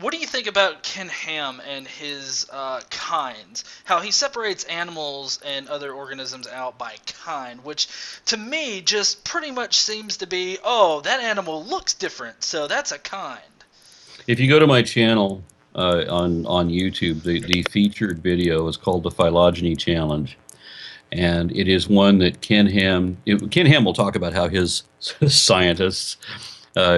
What do you think about Ken Ham and his kinds? How he separates animals and other organisms out by kind, which to me just pretty much seems to be, oh, that animal looks different, so that's a kind. If you go to my channel on YouTube, the featured video is called the Phylogeny Challenge, and it is one that Ken Ham will talk about how his scientists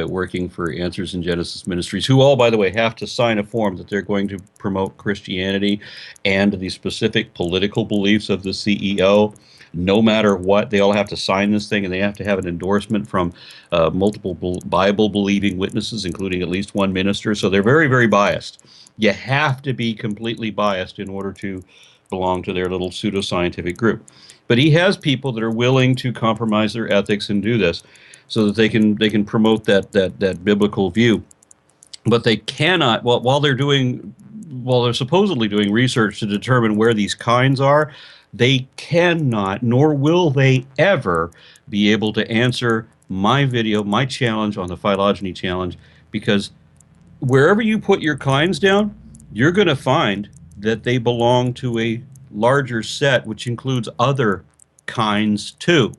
working for Answers in Genesis Ministries, who all, by the way, have to sign a form that they're going to promote Christianity and the specific political beliefs of the CEO. No matter what, they all have to sign this thing, and they have to have an endorsement from multiple Bible-believing witnesses, including at least one minister. So they're very, very biased. You have to be completely biased in order to belong to their little pseudoscientific group. But he has people that are willing to compromise their ethics and do this, so that they can promote that biblical view. But they cannot, while they're supposedly doing research to determine where these kinds are, they cannot, nor will they ever be able to answer my video, my challenge on the phylogeny challenge, because wherever you put your kinds down, you're going to find that they belong to a larger set, which includes other kinds too.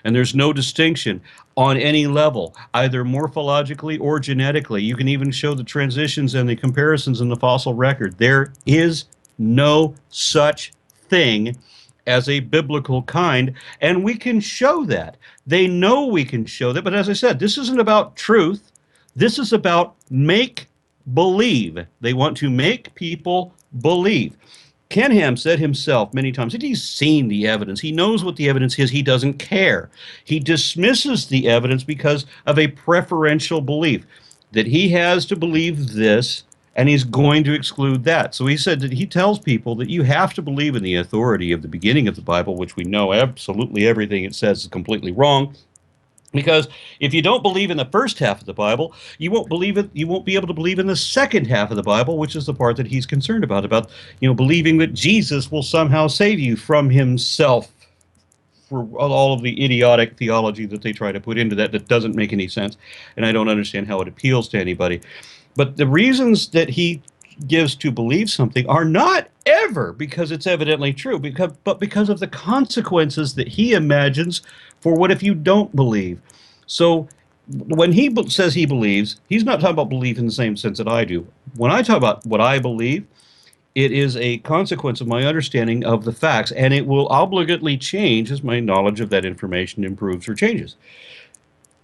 And there's no distinction on any level, either morphologically or genetically. You can even show the transitions and the comparisons in the fossil record. There is no such thing as a biblical kind, and we can show that. They know we can show that, but as I said, this isn't about truth. This is about make believe. They want to make people believe. Ken Ham said himself many times that he's seen the evidence. He knows what the evidence is. He doesn't care. He dismisses the evidence because of a preferential belief that he has to believe this and he's going to exclude that. So he said that he tells people that you have to believe in the authority of the beginning of the Bible, which we know absolutely everything it says is completely wrong. Because if you don't believe in the first half of the Bible, you won't believe it. You won't be able to believe in the second half of the Bible, which is the part that he's concerned about believing that Jesus will somehow save you from himself, for all of the idiotic theology that they try to put into that doesn't make any sense, and I don't understand how it appeals to anybody. But the reasons that he gives to believe something are not ever because it's evidently true, but because of the consequences that he imagines for what if you don't believe. So when he says he believes, he's not talking about belief in the same sense that I do. When I talk about what I believe, it is a consequence of my understanding of the facts, and it will obligately change as my knowledge of that information improves or changes.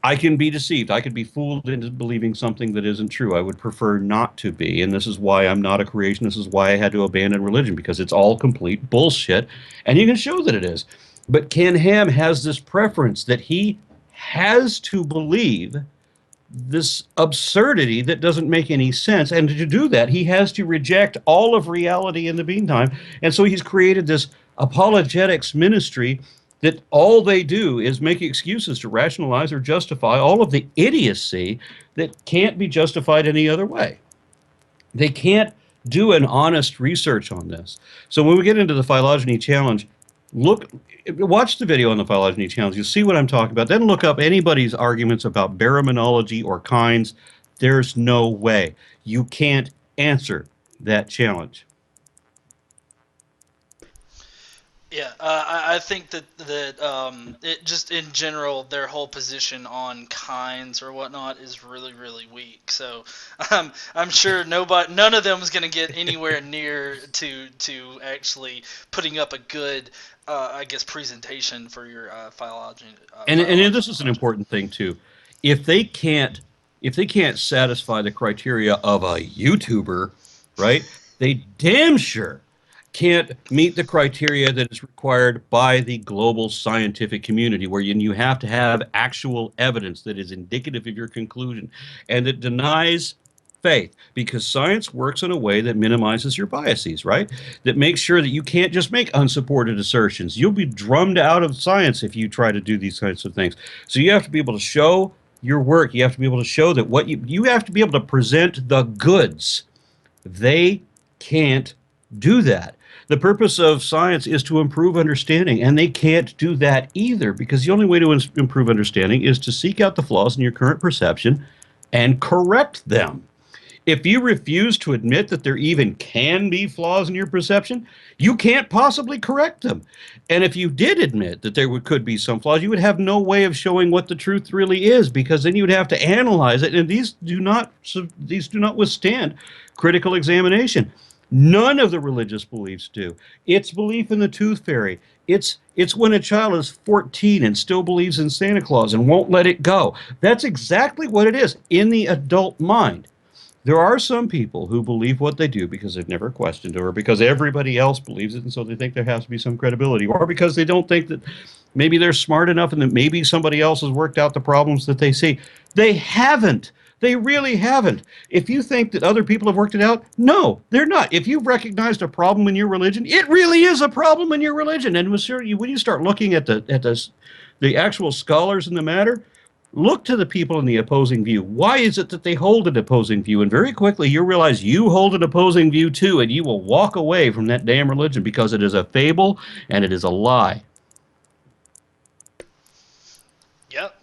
I can be deceived. I could be fooled into believing something that isn't true. I would prefer not to be. And this is why I'm not a creationist. This is why I had to abandon religion, because it's all complete bullshit. And you can show that it is. But Ken Ham has this preference that he has to believe this absurdity that doesn't make any sense. And to do that, he has to reject all of reality in the meantime. And so he's created this apologetics ministry that all they do is make excuses to rationalize or justify all of the idiocy that can't be justified any other way. They can't do an honest research on this. So when we get into the phylogeny challenge, watch the video on the phylogeny challenge. You'll see what I'm talking about. Then look up anybody's arguments about baraminology or kinds. There's no way. You can't answer that challenge. Yeah, I think that it just in general their whole position on kinds or whatnot is really really weak. So I'm sure none of them is going to get anywhere near to actually putting up a good I guess presentation for your phylogeny. And this Phylogeny is an project. important thing too. If they can't if they can't satisfy the criteria of a YouTuber, right? They damn sure can't meet the criteria that is required by the global scientific community, where you have to have actual evidence that is indicative of your conclusion and that denies faith, because science works in a way that minimizes your biases, right? That makes sure that you can't just make unsupported assertions. You'll be drummed out of science if you try to do these kinds of things. So you have to be able to show your work. You have to be able to show that you have to be able to present the goods. They can't do that. The purpose of science is to improve understanding, and they can't do that either, because the only way to improve understanding is to seek out the flaws in your current perception and correct them. If you refuse to admit that there even can be flaws in your perception, you can't possibly correct them. And if you did admit that there could be some flaws, you would have no way of showing what the truth really is, because then you would have to analyze it. And these do not withstand critical examination. None of the religious beliefs do. It's belief in the tooth fairy. It's when a child is 14 and still believes in Santa Claus and won't let it go. That's exactly what it is in the adult mind. There are some people who believe what they do because they've never questioned it, or because everybody else believes it, and so they think there has to be some credibility, or because they don't think that maybe they're smart enough and that maybe somebody else has worked out the problems that they see. They haven't. They really haven't. If you think that other people have worked it out, no, they're not. If you've recognized a problem in your religion, it really is a problem in your religion. And when you start looking at the actual scholars in the matter, look to the people in the opposing view. Why is it that they hold an opposing view? And very quickly you realize you hold an opposing view too, and you will walk away from that damn religion, because it is a fable and it is a lie. Yep.